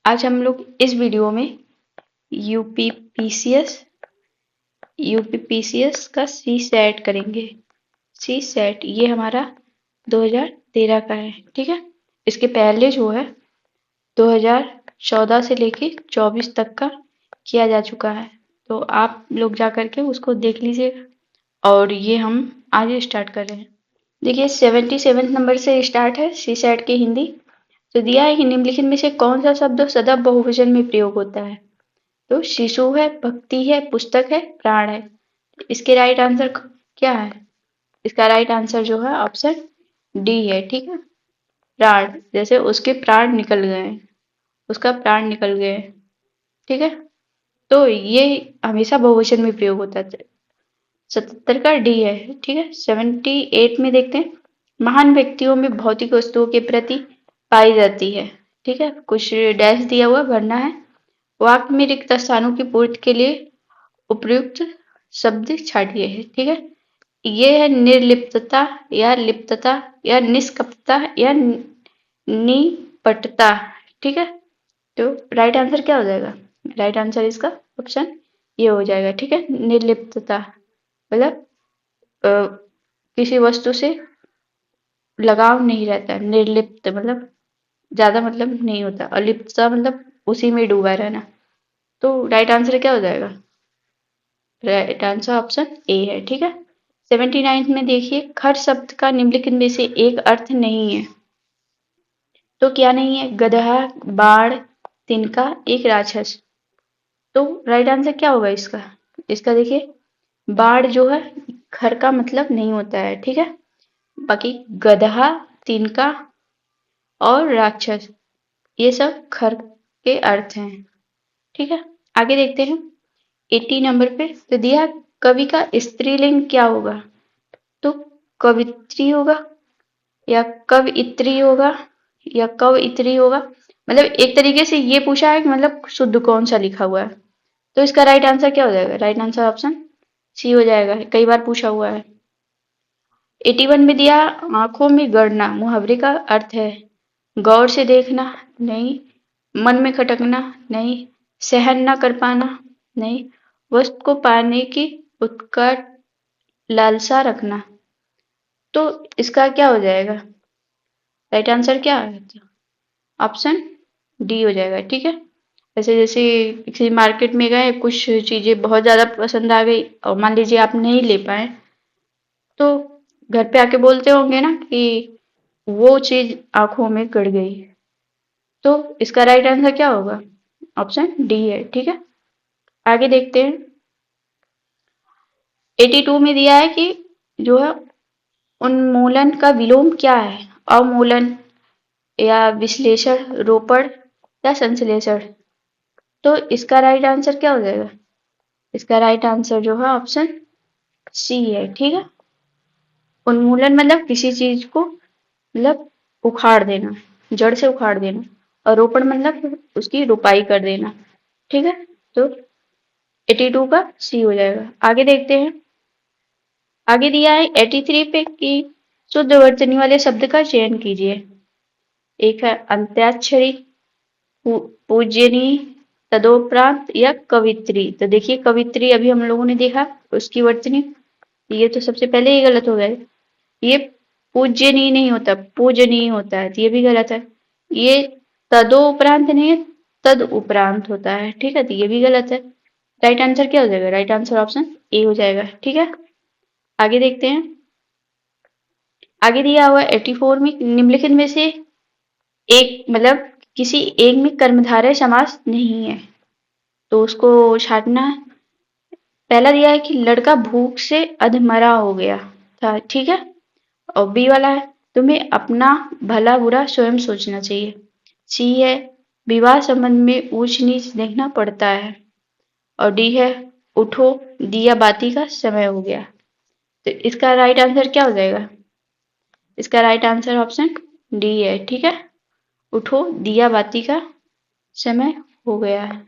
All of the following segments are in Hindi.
आज हम लोग इस वीडियो में यूपीपीसीएस यूपीपीसीएस का सी सेट करेंगे। सी सेट ये हमारा 2013 का है, ठीक है। इसके पहले जो है 2014 से लेके 24 तक का किया जा चुका है, तो आप लोग जा करके उसको देख लीजिएगा। और ये हम आज स्टार्ट कर रहे हैं। देखिए 77 नंबर से स्टार्ट है सी सेट की हिंदी। तो दिया है कि निम्नलिखित में से कौन सा शब्द सदा बहुवचन में प्रयोग होता है। तो शिशु है, भक्ति है, पुस्तक है, प्राण है। इसके राइट आंसर क्या है? इसका राइट आंसर जो है ऑप्शन डी है, ठीक है। प्राण, जैसे उसके प्राण निकल गए, उसका प्राण निकल गए, ठीक है। तो ये हमेशा बहुवचन में प्रयोग होता है। 77 का डी है, ठीक है। 78 में देखते हैं, महान व्यक्तियों में भौतिक वस्तुओं के प्रति पाई जाती है, ठीक है। कुछ डैश दिया हुआ भरना है। वाक्य में रिक्त स्थानों की पूर्ति के लिए उपयुक्त शब्द छाटिए है, ठीक है। ये है निर्लिप्तता या लिप्तता या निष्कपटता या निपटता, ठीक है। तो राइट आंसर क्या हो जाएगा? राइट आंसर इसका ऑप्शन ये हो जाएगा, ठीक है। निर्लिप्तता मतलब किसी वस्तु से लगाव नहीं रहता। निर्लिप्त मतलब ज्यादा मतलब नहीं होता, और लिप्तता मतलब उसी में डूबा रहना। तो राइट आंसर क्या हो जाएगा? राइट आंसर ऑप्शन ए है, ठीक है। 79 में देखिए, खर शब्द का निम्नलिखित में से एक अर्थ नहीं है। तो क्या नहीं है? गधा, बाढ़, तिनका, एक राक्षस। तो राइट आंसर क्या होगा इसका? इसका देखिए, बाढ़ जो है खर का मतलब नहीं होता है, ठीक है। बाकी गधा, तिनका और राक्षस ये सब खर के अर्थ हैं, ठीक है। आगे देखते हैं 80 नंबर पे। तो दिया कवि का स्त्रीलिंग क्या होगा? तो कवित्री होगा या कवइत्री होगा या कवइत्री होगा। मतलब एक तरीके से ये पूछा है कि मतलब शुद्ध कौन सा लिखा हुआ है। तो इसका राइट आंसर क्या हो जाएगा? राइट आंसर ऑप्शन सी हो जाएगा, कई बार पूछा हुआ है। 81 में दिया आंखों में गड़ना मुहावरे का अर्थ है गौर से देखना नहीं, मन में खटकना नहीं, सहन न कर पाना नहीं, वस्तु को पाने की उत्कट लालसा रखना। तो इसका क्या हो जाएगा? राइट आंसर क्या है? ऑप्शन डी हो जाएगा, ठीक है। ऐसे जैसे किसी मार्केट में गए, कुछ चीजें बहुत ज्यादा पसंद आ गई और मान लीजिए आप नहीं ले पाए, तो घर पे आके बोलते होंगे ना कि वो चीज आंखों में गड़ गई। तो इसका राइट आंसर क्या होगा? ऑप्शन डी है, ठीक है। आगे देखते हैं 82 में दिया है कि जो है उन्मूलन का विलोम क्या है? अवमूलन या विश्लेषण, रोपण या संश्लेषण। तो इसका राइट आंसर क्या हो जाएगा? इसका राइट आंसर जो है ऑप्शन सी है, ठीक है। उन्मूलन मतलब किसी चीज को मतलब उखाड़ देना, जड़ से उखाड़ देना। और रोपण मतलब उसकी रुपाई कर देना, ठीक है। तो 82 का सी हो जाएगा। आगे देखते हैं, आगे दिया है 83 पे कि शुद्ध वर्तनी वाले शब्द का चयन कीजिए। एक है अंत्याक्षरी, पूजनीय, तदोपरांत या कवित्री। तो देखिए कवित्री अभी हम लोगों ने देखा, उसकी वर्तनी ये तो सबसे पहले ही गलत हो गया। ये पूजनीय नहीं होता, पूजनीय होता है, तो ये भी गलत है। ये तदोपरांत नहीं है, तद उपरांत होता है, ठीक है। तो ये भी गलत है। राइट आंसर क्या हो जाएगा? राइट आंसर ऑप्शन ए हो जाएगा, ठीक है। आगे देखते हैं, आगे दिया हुआ 84 में निम्नलिखित में से एक मतलब किसी एक में कर्मधारय समास नहीं है, तो उसको छाटना है। पहला दिया है कि लड़का भूख से अधमरा हो गया था, ठीक है। और बी वाला है तुम्हें अपना भला बुरा स्वयं सोचना चाहिए। सी है विवाह संबंध में ऊंच नीच देखना पड़ता है। और डी है उठो दिया बाती का समय हो गया। तो इसका राइट आंसर क्या हो जाएगा? इसका राइट आंसर ऑप्शन डी है, ठीक है। उठो दिया बाती का समय हो गया है।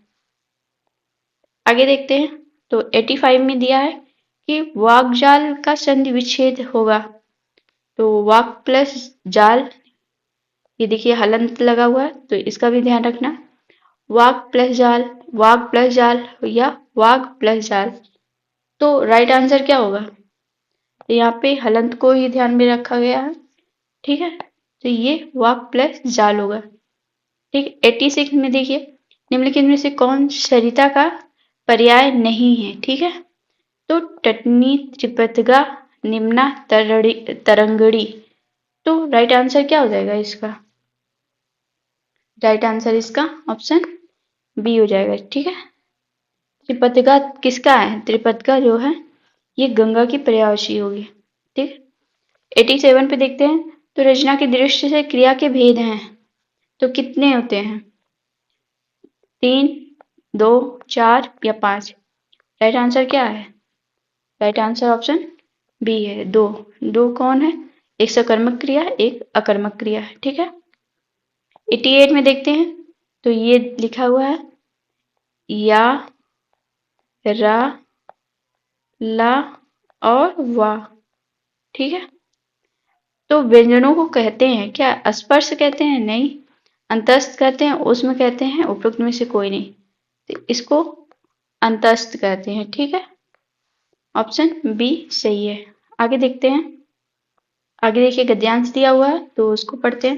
आगे देखते हैं, तो 85 में दिया है कि वाक्जाल का संधि विच्छेद होगा। तो वाक प्लस जाल, ये देखिए हलंत लगा हुआ है, तो इसका भी ध्यान रखना। वाग प्लस जाल, वाग प्लस जाल या वाग प्लस जाल। तो राइट आंसर क्या होगा? तो यहाँ पे हलंत को ही ध्यान में रखा गया है, ठीक है। तो ये वाग प्लस जाल होगा, ठीक। 86 में देखिए, निम्नलिखित में से कौन सरिता का पर्याय नहीं है, ठीक है। तो टटनी, त्रिपतगा, निम्ना, तरंगड़ी। तो राइट आंसर क्या हो जाएगा इसका? राइट आंसर इसका ऑप्शन बी हो जाएगा, ठीक है। त्रिपतगा किसका है? त्रिपतगा जो है ये गंगा की पर्यायवाची होगी, ठीक। 87 पे देखते हैं, तो रचना की दृष्टि से क्रिया के भेद हैं, तो कितने होते हैं? 3, 2, 4 या 5? राइट आंसर क्या है? राइट आंसर ऑप्शन बी है, 2। 2 कौन है? एक सकर्मक क्रिया, एक अकर्मक क्रिया है, ठीक है। 88 में देखते हैं, तो ये लिखा हुआ है या, रा, ला और वा, ठीक है। तो व्यंजनों को कहते हैं क्या? स्पर्श कहते हैं? नहीं। अंतस्थ कहते हैं? उसमें कहते हैं उपरोक्त में से कोई नहीं, तो इसको अंतस्थ कहते हैं, ठीक है। ऑप्शन बी सही है। आगे देखते हैं, आगे देखिए गद्यांश दिया हुआ है तो उसको पढ़ते हैं।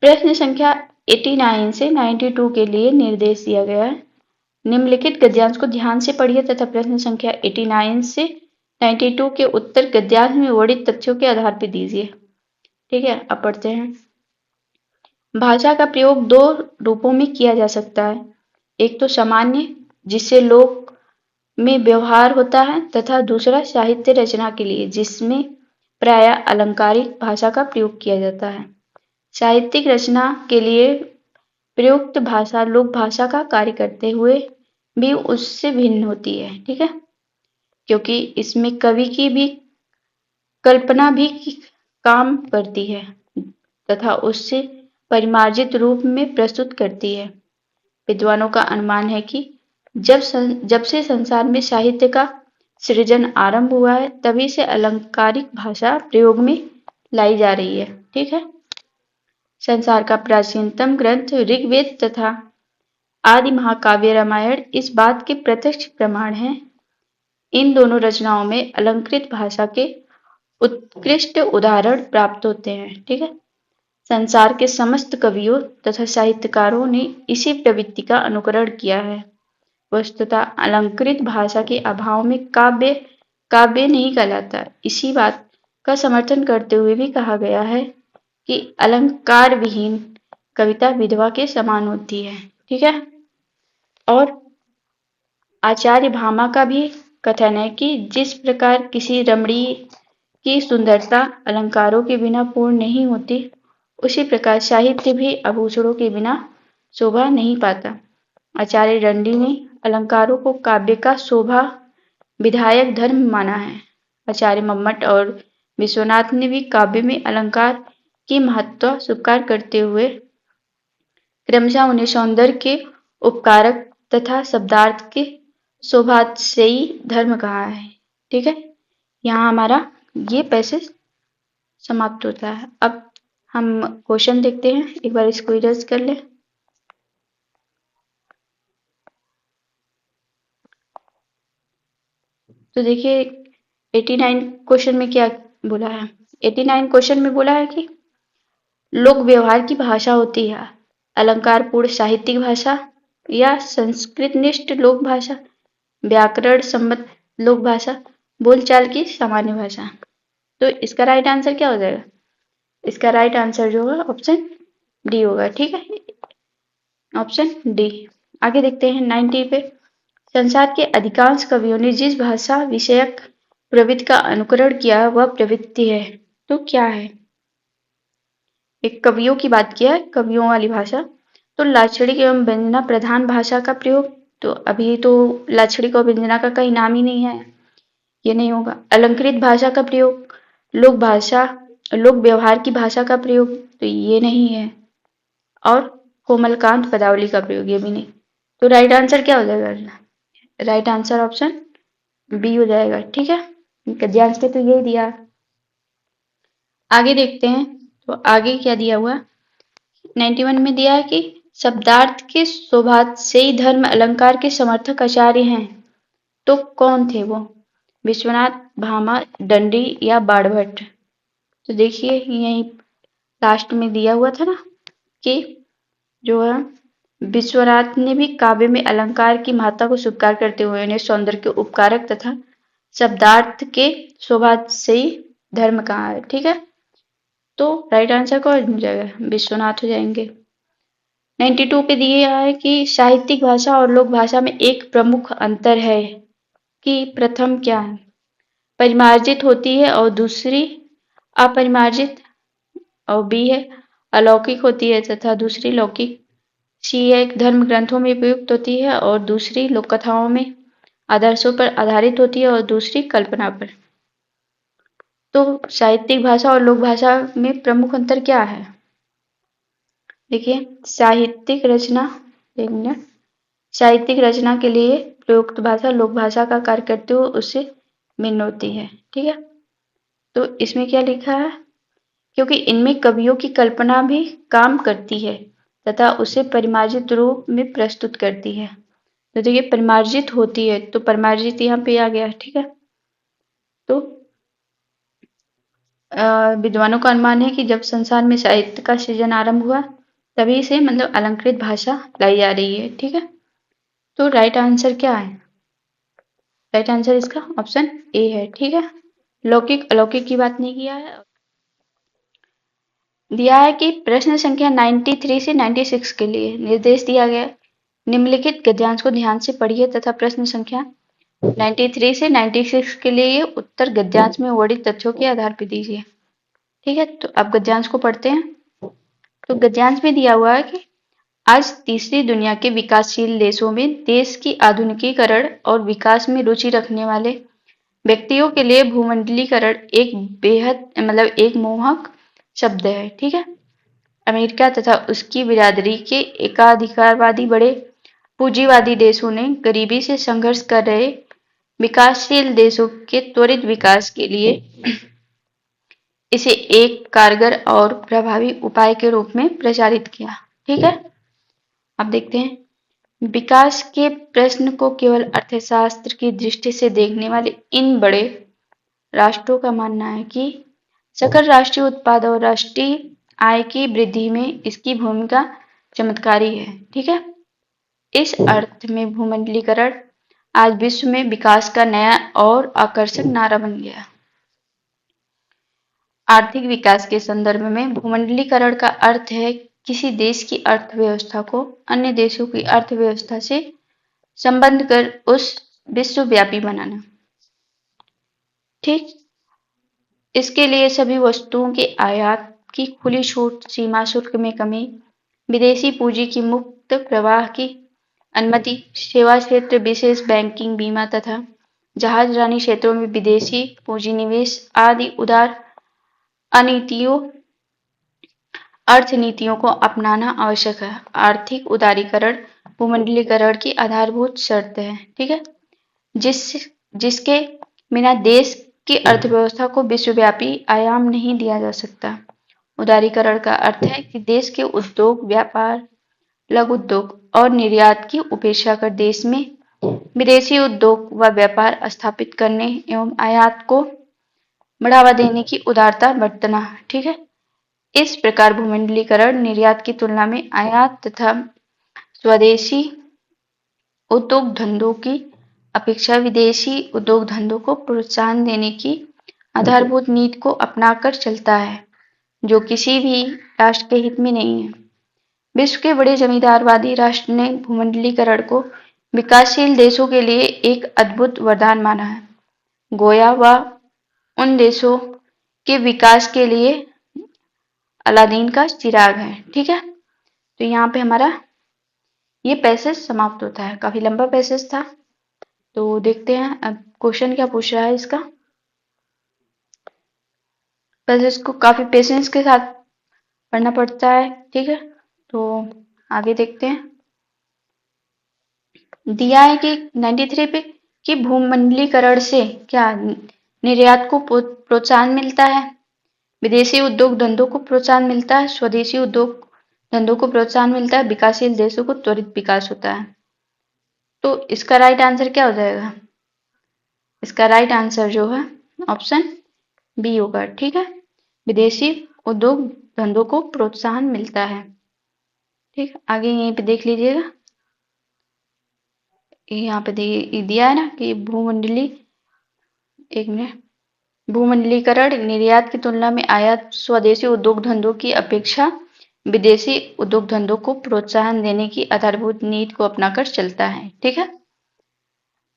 प्रश्न संख्या 89 से 92 के लिए निर्देश दिया गया है। निम्नलिखित गद्यांश को ध्यान से पढ़िए तथा प्रश्न संख्या 89 से 92 के उत्तर गद्यांश में वर्णित तथ्यों के आधार पर दीजिए, ठीक है। अब पढ़ते हैं। भाषा का प्रयोग 2 रूपों में किया जा सकता है, एक तो सामान्य जिससे लोक में व्यवहार होता है तथा दूसरा साहित्य रचना के लिए जिसमें प्रायः अलंकारिक भाषा का प्रयोग किया जाता है। साहित्यिक रचना के लिए प्रयुक्त भाषा लोक भाषा का कार्य करते हुए भी उससे भिन्न होती है, ठीक है, क्योंकि इसमें कवि की भी कल्पना भी काम करती है तथा उससे परिमार्जित रूप में प्रस्तुत करती है। विद्वानों का अनुमान है कि जब से संसार में साहित्य का सृजन आरंभ हुआ है तभी से अलंकारिक भाषा प्रयोग में लाई जा रही है, ठीक है। संसार का प्राचीनतम ग्रंथ ऋग्वेद तथा आदि महाकाव्य रामायण इस बात के प्रत्यक्ष प्रमाण हैं। इन दोनों रचनाओं में अलंकृत भाषा के उत्कृष्ट उदाहरण प्राप्त होते हैं, ठीक है। संसार के समस्त कवियों तथा साहित्यकारों ने इसी प्रवृत्ति का अनुकरण किया है। वस्तुतः अलंकृत भाषा के अभाव में काव्य काव्य नहीं कहलाता। इसी बात का समर्थन करते हुए भी कहा गया है कि अलंकार विहीन कविता विधवा के समान होती है, ठीक है। और आचार्य भामा का भी कथन है कि जिस प्रकार किसी रमणीय की सुंदरता अलंकारों के बिना पूर्ण नहीं होती, उसी प्रकार साहित्य भी आभूषणों के बिना शोभा नहीं पाता। आचार्य दंडी ने अलंकारों को काव्य का शोभा विधायक धर्म माना है। आचार्य मम्मट और विश्वनाथ ने भी काव्य में अलंकार की महत्व स्वीकार करते हुए क्रमशः उन्हें सौंदर्य के उपकारक तथा शब्दार्थ के शोभातिशयी धर्म कहा है, ठीक है। यहाँ हमारा ये पैसेज समाप्त होता है। अब हम क्वेश्चन देखते हैं, एक बार इसको इरेज कर ले। तो देखिए 89 क्वेश्चन में क्या बोला है? 89 क्वेश्चन में बोला है कि लोक व्यवहार की भाषा होती है अलंकार पूर्ण साहित्यिक भाषा या संस्कृतनिष्ठ लोक भाषा, व्याकरण सम्मत लोक भाषा, बोलचाल की सामान्य भाषा। तो इसका राइट आंसर क्या हो जाएगा? इसका राइट आंसर जो होगा ऑप्शन डी होगा, ठीक है, ऑप्शन डी। आगे देखते हैं 90 पे। संसार के अधिकांश कवियों ने जिस भाषा विषयक प्रवृत्ति का अनुकरण किया वह प्रवृत्ति है, तो क्या है? एक कवियों की बात किया है, कवियों वाली भाषा। तो लाक्षणिक एवं व्यंजना प्रधान भाषा का प्रयोग, तो अभी तो लाक्षणिक और व्यंजना का कहीं नाम ही नहीं है, ये नहीं होगा। अलंकृत भाषा का प्रयोग, लोक भाषा, लोक व्यवहार की भाषा का प्रयोग, तो ये नहीं है। और कोमलकांत पदावली का प्रयोग, ये भी नहीं। तो राइट आंसर क्या हो जाएगा? राइट आंसर ऑप्शन बी हो जाएगा, ठीक है। गद्यांश पे तो यही दिया। आगे देखते हैं, तो आगे क्या दिया हुआ? 91 में दिया है कि शब्दार्थ के स्वभाव से ही धर्म अलंकार के समर्थक आचार्य हैं, तो कौन थे वो? विश्वनाथ, भामा, दंडी या बाणभट्ट? तो देखिए यही लास्ट में दिया हुआ था ना कि जो है विश्वनाथ ने भी काव्य में अलंकार की महत्ता को स्वीकार करते हुए उन्हें सौंदर्य के उपकारक तथा शब्दार्थ के स्वभाव से ही धर्म कहा है। ठीक है, तो राइट आंसर कौन हो जाएगा? विश्वनाथ हो जाएंगे। 92 पे दिया है कि साहित्यिक भाषा और लोक भाषा में एक प्रमुख अंतर है कि प्रथम क्या है? परिमार्जित होती है और दूसरी अपरिमार्जित, और बी है अलौकिक होती है तथा दूसरी लौकिक। सी एक धर्म ग्रंथों में उपयुक्त होती है और दूसरी लोक कथाओं में आदर्शों पर आधारित होती है और दूसरी कल्पना पर। तो साहित्यिक भाषा और लोक भाषा में प्रमुख अंतर क्या है? देखिए साहित्यिक रचना, एक मिनट, साहित्यिक रचना के लिए प्रयुक्त भाषा लोक भाषा का कार्य करते हुए उससे भिन्न होती है। ठीक है, तो इसमें क्या लिखा है? क्योंकि इनमें कवियों की कल्पना भी काम करती है तथा उसे परिमार्जित रूप में प्रस्तुत करती है। तो देखिए परिमार्जित होती है, तो परिमार्जित यहाँ पे आ गया। ठीक है, तो विद्वानों का अनुमान है कि जब संसार में साहित्य का सृजन आरंभ हुआ तभी से मतलब अलंकृत भाषा लाई जा रही है। ठीक है, तो राइट आंसर क्या है? राइट आंसर इसका ऑप्शन ए है। ठीक है, लौकिक अलौकिक की बात नहीं किया है। दिया है कि प्रश्न संख्या 93 से 96 के लिए निर्देश दिया गया, निम्नलिखित गद्यांश को ध्यान से पढ़िए तथा प्रश्न संख्या 93 से 96 के लिए ये उत्तर गद्यांश में वर्णित तथ्यों के आधार पर दीजिए। ठीक है, तो अब गद्यांश को पढ़ते हैं। तो गद्यांश में दिया हुआ है कि आज तीसरी दुनिया के विकासशील देशों में देश की आधुनिकीकरण और विकास में रुचि रखने वाले व्यक्तियों के लिए भूमंडलीकरण एक बेहद मतलब एक मोहक शब्द है। ठीक है, अमेरिका तथा उसकी बिरादरी के एकाधिकारवादी बड़े पूंजीवादी देशों ने गरीबी से संघर्ष कर रहे विकासशील देशों के त्वरित विकास के लिए इसे एक कारगर और प्रभावी उपाय के रूप में प्रचारित किया। ठीक है, अब देखते हैं विकास के प्रश्न को केवल अर्थशास्त्र की दृष्टि से देखने वाले इन बड़े राष्ट्रों का मानना है कि सकल राष्ट्रीय उत्पाद और राष्ट्रीय आय की वृद्धि में इसकी भूमिका चमत्कारी है। ठीक है, इस अर्थ में भूमंडलीकरण आज विश्व में विकास का नया और आकर्षक नारा बन गया। आर्थिक विकास के संदर्भ में भूमंडलीकरण का अर्थ है किसी देश की अर्थव्यवस्था को अन्य देशों की अर्थव्यवस्था से संबंध कर उस विश्वव्यापी बनाना। ठीक, इसके लिए सभी वस्तुओं के आयात की खुली छूट, सीमा शुल्क में कमी, विदेशी पूंजी की मुक्त प्रवाह की अनुमति, सेवा क्षेत्र, विशेष बैंकिंग, बीमा तथा जहाजरानी क्षेत्रों में विदेशी पूंजी निवेश आदि उदार अर्थनीतियों को अपनाना आवश्यक है। आर्थिक उदारीकरण भूमंडलीकरण की आधारभूत शर्त है। ठीक है, जिसके बिना देश की अर्थव्यवस्था को विश्वव्यापी आयाम नहीं दिया जा सकता। उदारीकरण का अर्थ है कि देश के उद्योग, व्यापार, लघु उद्योग और निर्यात की उपेक्षा कर देश में विदेशी उद्योग व व्यापार स्थापित करने एवं आयात को बढ़ावा देने की उदारता बरतना। ठीक है, इस प्रकार भूमंडलीकरण निर्यात की तुलना में आयात तथा स्वदेशी उद्योग धंधों की अपेक्षा विदेशी उद्योग धंधों को प्रोत्साहन देने की आधारभूत नीति को अपनाकर चलता है, जो किसी भी राष्ट्र के हित में नहीं है। विश्व के बड़े जमींदारवादी राष्ट्र ने भूमंडलीकरण को विकासशील देशों के लिए एक अद्भुत वरदान माना है। गोया वह उन देशों के विकास के लिए अलादीन का चिराग है। ठीक है, तो यहाँ पे हमारा ये पैसेज समाप्त होता है। काफी लंबा पैसेज था, तो देखते हैं अब क्वेश्चन क्या पूछ रहा है इसका। पैसेज को काफी पेशेंस के साथ पढ़ना पड़ता है। ठीक है, तो आगे देखते हैं। दिया है कि 93 पे कि भूमंडलीकरण से क्या निर्यात को प्रोत्साहन मिलता है, विदेशी उद्योग धंधों को प्रोत्साहन मिलता है, स्वदेशी उद्योग धंधों को प्रोत्साहन मिलता है, विकासशील देशों को त्वरित विकास होता है। तो इसका राइट आंसर क्या हो जाएगा? इसका राइट आंसर जो है ऑप्शन बी होगा। ठीक है, विदेशी उद्योग धंधों को प्रोत्साहन मिलता है। ठीक, आगे यहीं पे देख लीजिएगा, यहाँ पे दिया है ना कि एक मिनट, भूमंडलीकरण निर्यात की तुलना में आयात स्वदेशी उद्योग धंधों की अपेक्षा विदेशी उद्योग धंधों को प्रोत्साहन देने की आधारभूत नीति को अपनाकर चलता है। ठीक है,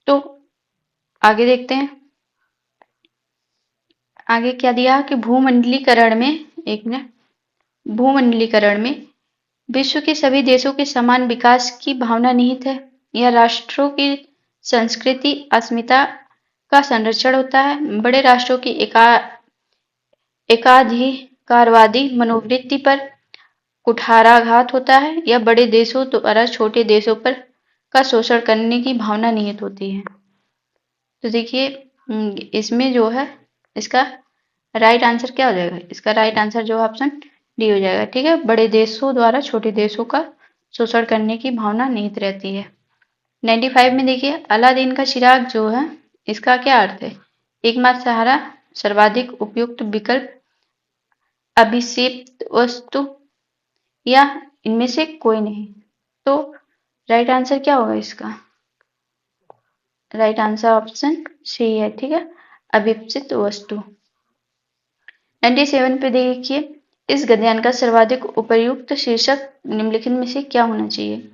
तो आगे देखते हैं, आगे क्या दिया कि भूमंडलीकरण में, एक मिनट, भूमंडलीकरण में विश्व के सभी देशों के समान विकास की भावना निहित है। यह राष्ट्रों की संस्कृति अस्मिता का संरक्षण होता है। बड़े राष्ट्रों की एकाधिकारवादी मनोवृत्ति पर कुठाराघात होता है। यह बड़े देशों द्वारा छोटे देशों पर का शोषण करने की भावना निहित होती है। तो देखिए इसमें जो है इसका राइट आंसर क्या हो जाएगा? इसका राइट आंसर जो ऑप्शन डी हो जाएगा। ठीक है, बड़े देशों द्वारा छोटे देशों का शोषण करने की भावना निहित रहती है। 95 में देखिए, अलादीन का चिराग जो है इसका क्या अर्थ है? एकमात्र सहारा, सर्वाधिक उपयुक्त विकल्प, अभिषिक्त वस्तु या इनमें से कोई नहीं। तो राइट आंसर क्या होगा इसका? राइट आंसर ऑप्शन सी है। ठीक है, अभिप्सित वस्तु। 97 पे देखिए, इस गद्यान का सर्वाधिक उपयुक्त शीर्षक निम्नलिखित में से क्या होना चाहिए?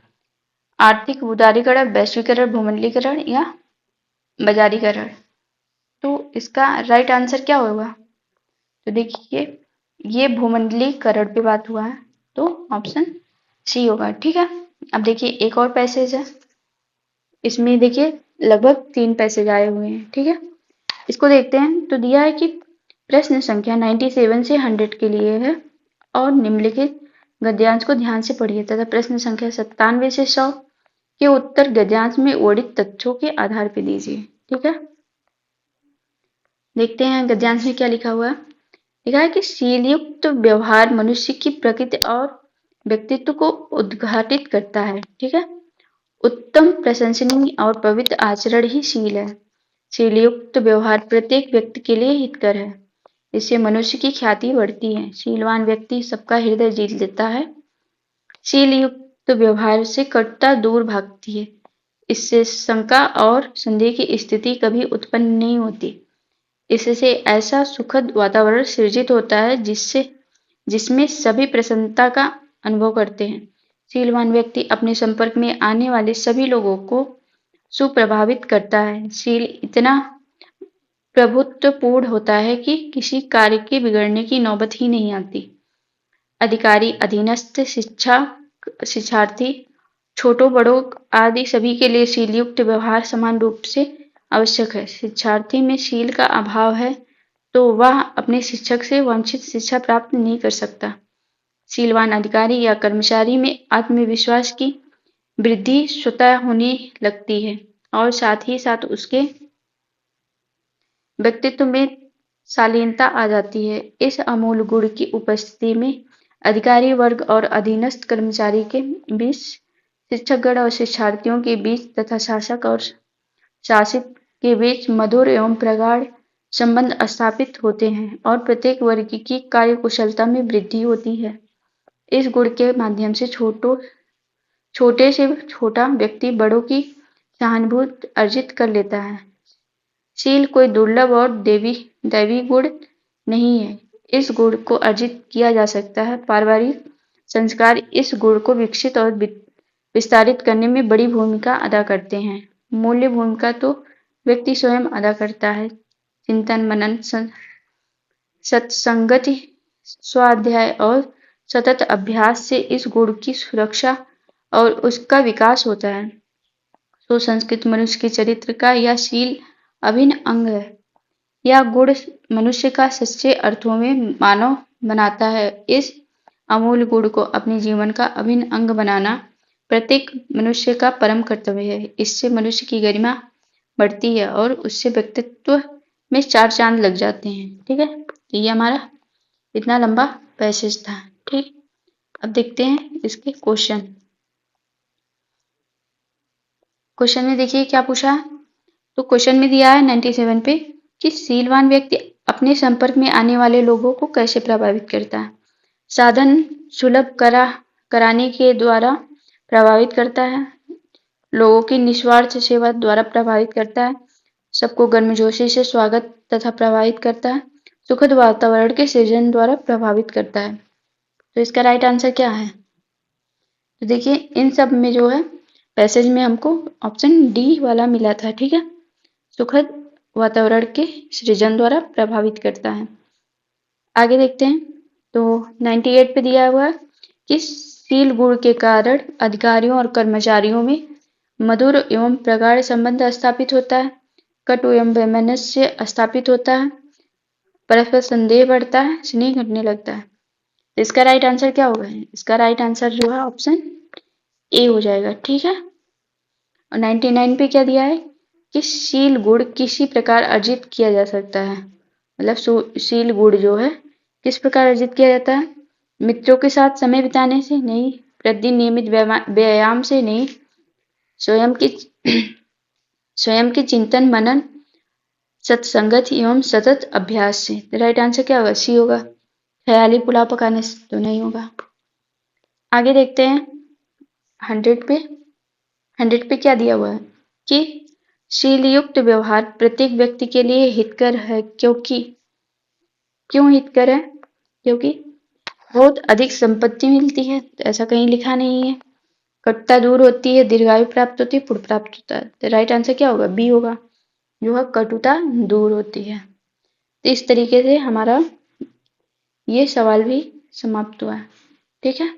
आर्थिक उदारीकरण, वैश्वीकरण, भूमंडलीकरण या बाजारीकरण। तो इसका राइट आंसर क्या होगा? तो देखिए ये भूमंडलीकरण पे बात हुआ है, तो ऑप्शन सी होगा। ठीक है, अब देखिए एक और पैसेज है, इसमें देखिए लगभग 3 पैसेज आए हुए हैं। ठीक है, इसको देखते हैं। तो दिया है कि प्रश्न संख्या 97 से 100 के लिए है और निम्नलिखित गद्यांश को ध्यान से पढ़िए तथा प्रश्न संख्या 97 से 100 के उत्तर गद्यांश में वर्णित तथ्यों के आधार पर दीजिए। ठीक है, देखते हैं गद्यांश में क्या लिखा हुआ है। लिखा है कि शीलयुक्त व्यवहार मनुष्य की प्रकृति और व्यक्तित्व को उद्घाटित करता है। ठीक है, उत्तम, प्रशंसनीय और पवित्र आचरण ही शील है। शीलयुक्त व्यवहार प्रत्येक व्यक्ति के लिए हितकर है। इससे मनुष्य की ख्याति बढ़ती है। शीलवान व्यक्ति सबका हृदय जीत लेता है। शीलयुक्त व्यवहार से कटुता दूर भागती है। इससे शंका और संदेह की स्थिति कभी उत्पन्न नहीं होती। इससे ऐसा सुखद वातावरण सृजित होता है जिसमें सभी प्रसन्नता का अनुभव करते हैं। शीलवान व्यक्ति अपने संपर्क में आने वाले सभी लोगों को सुप्रभावित करता है। शील इतना प्रभुत्वपूर्ण होता है कि किसी कार्य के बिगड़ने की नौबत ही नहीं आती। अधिकारी, अधीनस्थ, शिक्षार्थी, छोटों बड़ों आदि सभी के लिए शीलयुक्त व्यवहार समान रूप से आवश्यक है। शिक्षार्थी में शील का अभाव है तो वह अपने शिक्षक से वांछित शिक्षा प्राप्त नहीं कर सकता। शीलवान अधिकारी या कर्मचारी में आत्मविश्वास की वृद्धि स्वतः होने लगती है और साथ ही साथ उसके व्यक्तित्व में शालीनता आ जाती है। इस अमूल गुण की उपस्थिति में अधिकारी वर्ग और अधीनस्थ कर्मचारी के बीच, शिक्षकगण और शिक्षार्थियों के बीच तथा शासक और शासित के बीच मधुर एवं प्रगाढ़ संबंध स्थापित होते हैं और प्रत्येक वर्ग की कार्यकुशलता में वृद्धि होती है। इस गुण के माध्यम से छोटे से छोटा व्यक्ति बड़ों की सहानुभूति अर्जित कर लेता है। शील कोई दुर्लभ और दैवी गुण नहीं है। इस गुण को अर्जित किया जा सकता है। पारिवारिक संस्कार इस गुण को विकसित और विस्तारित करने में बड़ी भूमिका अदा करते हैं। मूल्य भूमिका तो व्यक्ति स्वयं अदा करता है। चिंतन, मनन, सत्संगति, स्वाध्याय और सतत अभ्यास से इस गुण की सुरक्षा और उसका विकास होता है। सुसंस्कृत मनुष्य के चरित्र का यह शील अभिन्न अंग है। यह गुण मनुष्य का सच्चे अर्थों में मानव बनाता है। इस अमूल्य गुण को अपने जीवन का अभिन्न अंग बनाना प्रत्येक मनुष्य का परम कर्तव्य है। इससे मनुष्य की गरिमा बढ़ती है और उससे व्यक्तित्व में 4 चांद लग जाते हैं। ठीक है, ये हमारा इतना लंबा पैसेज था। ठीक, अब देखते हैं इसके क्वेश्चन। क्वेश्चन में देखिए क्या पूछा है। तो क्वेश्चन में दिया है 97 पे कि शीलवान व्यक्ति अपने संपर्क में आने वाले लोगों को कैसे प्रभावित करता है। साधन सुलभ कराने के द्वारा प्रभावित करता है, लोगों की निस्वार्थ सेवा द्वारा प्रभावित करता है, सबको गर्मजोशी से स्वागत तथा प्रभावित करता है, सुखद वातावरण के सृजन द्वारा प्रभावित करता है। तो इसका राइट आंसर क्या है। तो देखिए इन सब में जो है पैसेज में हमको ऑप्शन डी वाला मिला था, ठीक है। सुखद वातावरण के सृजन द्वारा प्रभावित करता है। आगे देखते हैं। तो 98 पे दिया हुआ है कि शील गुण के कारण अधिकारियों और कर्मचारियों में मधुर एवं प्रगाढ़ संबंध स्थापित होता है, कटु एवं वैमनस्य स्थापित होता है, परस्पर संदेह बढ़ता है, स्नेह घटने लगता है। तो इसका राइट आंसर क्या होगा। इसका राइट आंसर जो है ऑप्शन ए हो जाएगा, ठीक है। और 99 पे क्या दिया है कि शील गुण किसी प्रकार अर्जित किया जा सकता है। मतलब शील गुण जो है किस प्रकार अर्जित किया जाता है। मित्रों के साथ समय बिताने से नहीं, प्रतिदिन नियमित व्यायाम से नहीं, स्वयं के चिंतन मनन, सत्संगत एवं सतत अभ्यास से। राइट आंसर क्या होगा, सी होगा। ख्याली पुलाव पकाने से तो नहीं होगा। आगे देखते हैं 100 पे क्या दिया हुआ है कि शीलयुक्त व्यवहार प्रत्येक व्यक्ति के लिए हितकर है, क्यों हितकर है, क्योंकि बहुत अधिक संपत्ति मिलती है। ऐसा कहीं लिखा नहीं है। कटुता दूर होती है, दीर्घायु प्राप्त होती है, पुण्य प्राप्त होता है। तो राइट आंसर क्या होगा, बी होगा, जो है कटुता दूर होती है। तो इस तरीके से हमारा ये सवाल भी समाप्त हुआ है, ठीक है।